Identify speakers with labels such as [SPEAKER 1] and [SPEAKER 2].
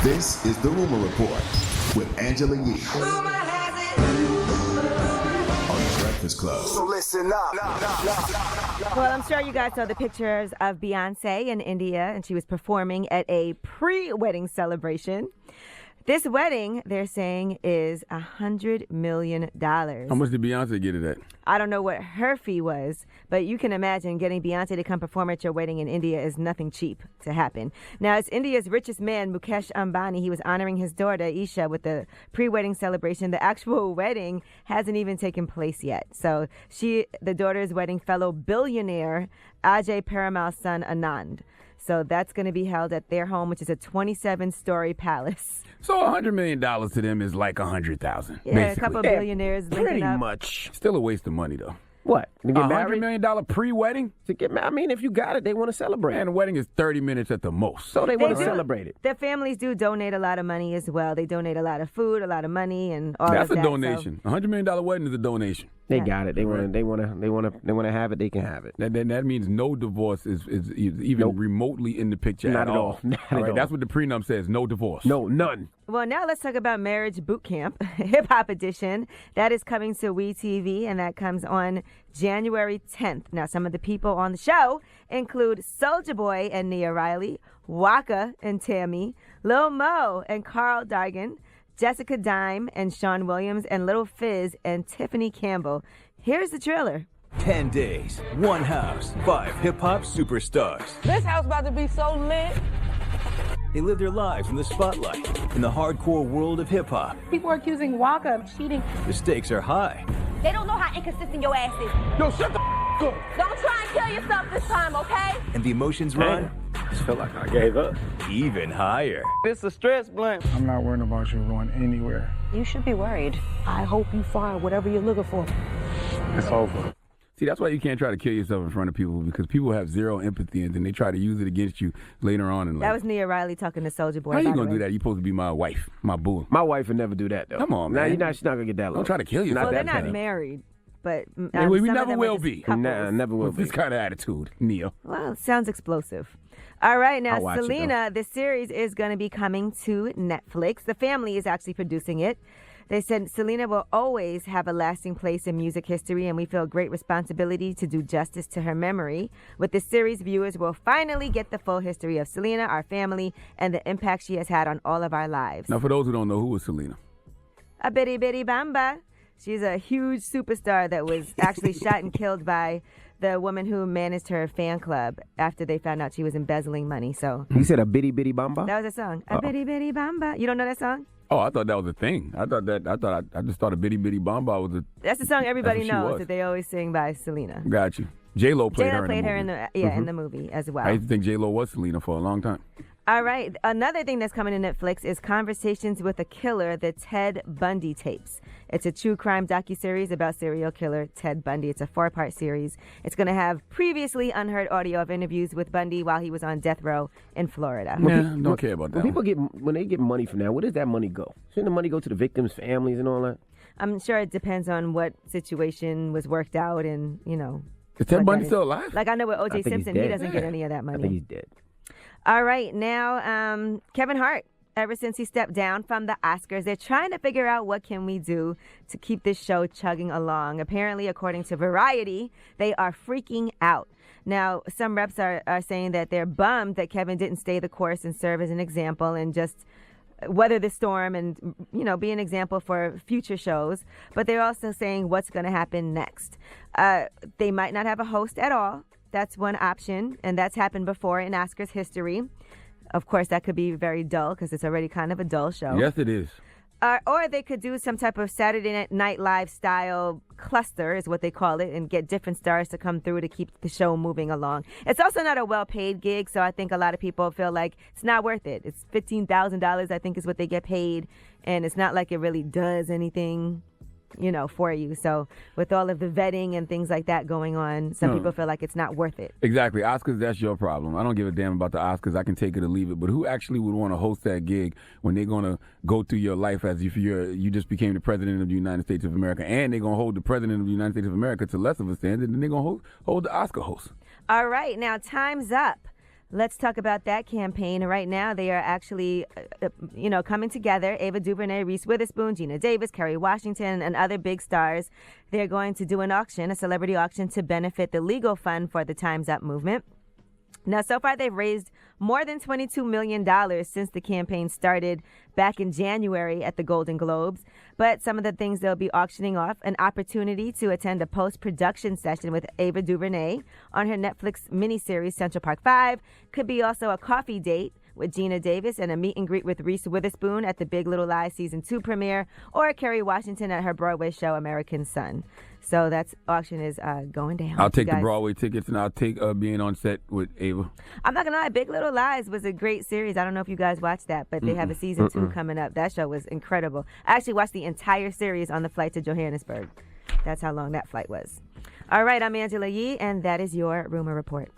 [SPEAKER 1] This is the Rumor Report with Angela Yee on the Breakfast Club.
[SPEAKER 2] So listen up.
[SPEAKER 3] Well, I'm sure you guys saw the pictures of Beyonce in India, and she was performing at a pre-wedding celebration. This wedding, they're saying, is $100 million.
[SPEAKER 4] How much did Beyonce get it at?
[SPEAKER 3] I don't know what her fee was, but you can imagine getting Beyonce to come perform at your wedding in India is nothing cheap to happen. Now, it's India's richest man, Mukesh Ambani. He was honoring his daughter, Isha, with the pre-wedding celebration. The actual wedding hasn't even taken place yet. So the daughter's wedding, fellow billionaire Ajay Peramal's son, Anand. So that's going to be held at their home, which is a 27-story palace.
[SPEAKER 4] So $100 million to them is like $100,000.
[SPEAKER 3] Yeah,
[SPEAKER 4] basically.
[SPEAKER 3] a couple of billionaires linking
[SPEAKER 5] Pretty
[SPEAKER 3] up.
[SPEAKER 5] much.
[SPEAKER 4] Still a waste of money, though.
[SPEAKER 5] What? To get
[SPEAKER 4] $100
[SPEAKER 5] married?
[SPEAKER 4] million pre-wedding?
[SPEAKER 5] To get married? I mean, if you got it, they want to celebrate.
[SPEAKER 4] Man, the wedding is 30 minutes at the most.
[SPEAKER 5] So they want to
[SPEAKER 3] do.
[SPEAKER 5] celebrate it.
[SPEAKER 3] Their families do donate a lot of money as well. They donate a lot of food, a lot of money, and all
[SPEAKER 4] That's
[SPEAKER 3] of
[SPEAKER 4] a
[SPEAKER 3] that.
[SPEAKER 4] donation.
[SPEAKER 3] So.
[SPEAKER 4] $100 million wedding is a donation.
[SPEAKER 5] They
[SPEAKER 3] Yeah.
[SPEAKER 5] got it. They want to have it. They can have it.
[SPEAKER 4] That means no divorce is even
[SPEAKER 5] Nope.
[SPEAKER 4] remotely in the picture
[SPEAKER 5] Not
[SPEAKER 4] at
[SPEAKER 5] at
[SPEAKER 4] all.
[SPEAKER 5] all. Not
[SPEAKER 4] All
[SPEAKER 5] at
[SPEAKER 4] right,
[SPEAKER 5] all.
[SPEAKER 4] that's what the prenup says. No divorce.
[SPEAKER 5] No, none.
[SPEAKER 3] Well, now let's talk about Marriage Bootcamp, HipHop edition. That is coming to WeTV, and that comes on January 10th. Now, some of the people on the show include Soulja Boy and Nia Riley, Waka and Tammy, Lil Mo and Carl Dargan, Jessica Dime and Sean Williams, and Little Fizz and Tiffany Campbell. Here's the trailer.
[SPEAKER 6] 10 days, one house, 5 hip-hop superstars.
[SPEAKER 7] This house about to be so lit.
[SPEAKER 6] They live their lives in the spotlight, in the hardcore world of hip-hop.
[SPEAKER 7] People are accusing Waka of cheating.
[SPEAKER 6] The stakes are high.
[SPEAKER 8] They don't know how inconsistent your ass is.
[SPEAKER 5] Yo, shut the up.
[SPEAKER 8] Don't try and kill yourself this time, okay?
[SPEAKER 6] And the emotions run
[SPEAKER 5] I just felt like I gave up.
[SPEAKER 6] even higher.
[SPEAKER 7] It's a stress blunt.
[SPEAKER 9] I'm not worried about you going anywhere.
[SPEAKER 8] You should be worried.
[SPEAKER 7] I hope you find whatever you're looking for.
[SPEAKER 9] It's over.
[SPEAKER 4] See, that's why you can't try to kill yourself in front of people, because people have zero empathy and then they try to use it against you later on in life.
[SPEAKER 3] That was Nia Riley talking to Soulja Boy.
[SPEAKER 4] How
[SPEAKER 3] by
[SPEAKER 4] you
[SPEAKER 3] the
[SPEAKER 4] going to
[SPEAKER 3] way.
[SPEAKER 4] do that? You supposed to be my wife, my boo.
[SPEAKER 5] My wife would never do that, though.
[SPEAKER 4] Come on,
[SPEAKER 5] Nah,
[SPEAKER 4] man.
[SPEAKER 5] she's not going to get that low.
[SPEAKER 4] Don't try to kill yourself.
[SPEAKER 3] Well, they're
[SPEAKER 5] that
[SPEAKER 3] not
[SPEAKER 5] bad.
[SPEAKER 3] married, but
[SPEAKER 4] Hey, we
[SPEAKER 3] some of
[SPEAKER 4] never
[SPEAKER 3] them are
[SPEAKER 4] will
[SPEAKER 3] just
[SPEAKER 4] be.
[SPEAKER 3] couples.
[SPEAKER 5] Nah, never will
[SPEAKER 4] With this
[SPEAKER 5] be.
[SPEAKER 4] kind of attitude, Nia.
[SPEAKER 3] Well, it sounds explosive. All right, now
[SPEAKER 5] I'll watch it,
[SPEAKER 3] Selena, the series is going to be coming to Netflix. The family is actually producing it. They said Selena will always have a lasting place in music history, and we feel great responsibility to do justice to her memory. With this series, viewers will finally get the full history of Selena, our family, and the impact she has had on all of our lives.
[SPEAKER 4] Now, for those who don't know, who is Selena?
[SPEAKER 3] A bitty bitty bamba. She's a huge superstar that was actually shot and killed by the woman who managed her fan club after they found out she was embezzling money. So
[SPEAKER 5] You said a bitty bitty bamba?
[SPEAKER 3] that was a song. A bitty bitty bamba. You don't know that song?
[SPEAKER 4] Oh, I thought that was a thing. I just thought a bitty bitty bomba was a.
[SPEAKER 3] That's the song everybody
[SPEAKER 4] That's what she
[SPEAKER 3] knows
[SPEAKER 4] was.
[SPEAKER 3] that they always sing by Selena.
[SPEAKER 4] Got you. J-Lo played
[SPEAKER 3] J-Lo
[SPEAKER 4] her
[SPEAKER 3] played
[SPEAKER 4] in the
[SPEAKER 3] her
[SPEAKER 4] movie.
[SPEAKER 3] in the in the movie as well.
[SPEAKER 4] I used to think J-Lo was Selena for a long time.
[SPEAKER 3] All right. Another thing that's coming to Netflix is Conversations with a Killer, the Ted Bundy tapes. It's a true crime docuseries about serial killer Ted Bundy. It's a 4-part series. It's going to have previously unheard audio of interviews with Bundy while he was on death row in Florida.
[SPEAKER 4] Don't care about that.
[SPEAKER 5] When they get money from that, where does that money go? Shouldn't the money go to the victims' families and all that?
[SPEAKER 3] I'm sure it depends on what situation was worked out and, you know.
[SPEAKER 4] Is Ted
[SPEAKER 3] what
[SPEAKER 4] Bundy
[SPEAKER 3] that is.
[SPEAKER 4] still alive?
[SPEAKER 3] Like I know with
[SPEAKER 5] I
[SPEAKER 3] O.J.
[SPEAKER 5] think he's
[SPEAKER 3] Simpson, he
[SPEAKER 5] dead.
[SPEAKER 3] doesn't get any of that
[SPEAKER 5] I
[SPEAKER 3] money.
[SPEAKER 5] think he's dead.
[SPEAKER 3] All right, now Kevin Hart. Ever since he stepped down from the Oscars, they're trying to figure out what can we do to keep this show chugging along. Apparently, according to Variety, they are freaking out. Now, some reps are saying that they're bummed that Kevin didn't stay the course and serve as an example and just weather the storm and, you know, be an example for future shows. But they're also saying what's going to happen next. They might not have a host at all. That's one option, and that's happened before in Oscars history. Of course, that could be very dull because it's already kind of a dull show.
[SPEAKER 4] Yes, it is.
[SPEAKER 3] Or they could do some type of Saturday Night Live style cluster, is what they call it, and get different stars to come through to keep the show moving along. It's also not a well-paid gig, so I think a lot of people feel like it's not worth it. It's $15,000, I think, is what they get paid, and it's not like it really does anything, you know, for you. So with all of the vetting and things like that going on, some people feel like it's not worth it.
[SPEAKER 4] Exactly. Oscars, that's your problem. I don't give a damn about the Oscars. I can take it or leave it. But who actually would want to host that gig when they're going to go through your life as if you just became the president of the United States of America, and they're going to hold the president of the United States of America to less of a standard, and they're going to hold the Oscar host.
[SPEAKER 3] All right, now time's up Let's talk about that campaign. Right now, they are actually, coming together. Ava DuVernay, Reese Witherspoon, Gina Davis, Kerry Washington, and other big stars. They're going to do an auction, a celebrity auction, to benefit the legal fund for the Time's Up movement. Now, so far, they've raised more than $22 million since the campaign started back in January at the Golden Globes. But some of the things they'll be auctioning off: an opportunity to attend a post-production session with Ava DuVernay on her Netflix miniseries Central Park 5. Could be also a coffee date with Gina Davis and a meet and greet with Reese Witherspoon at the Big Little Lies Season 2 premiere, or Kerry Washington at her Broadway show American Son. So that auction is going down.
[SPEAKER 4] I'll take the Broadway tickets, and I'll take being on set with Ava.
[SPEAKER 3] I'm not going to lie, Big Little Lies was a great series. I don't know if you guys watched that, but they have a Season 2 coming up. That show was incredible. I actually watched the entire series on the flight to Johannesburg. That's how long that flight was. All right, I'm Angela Yee, and that is your Rumor Report.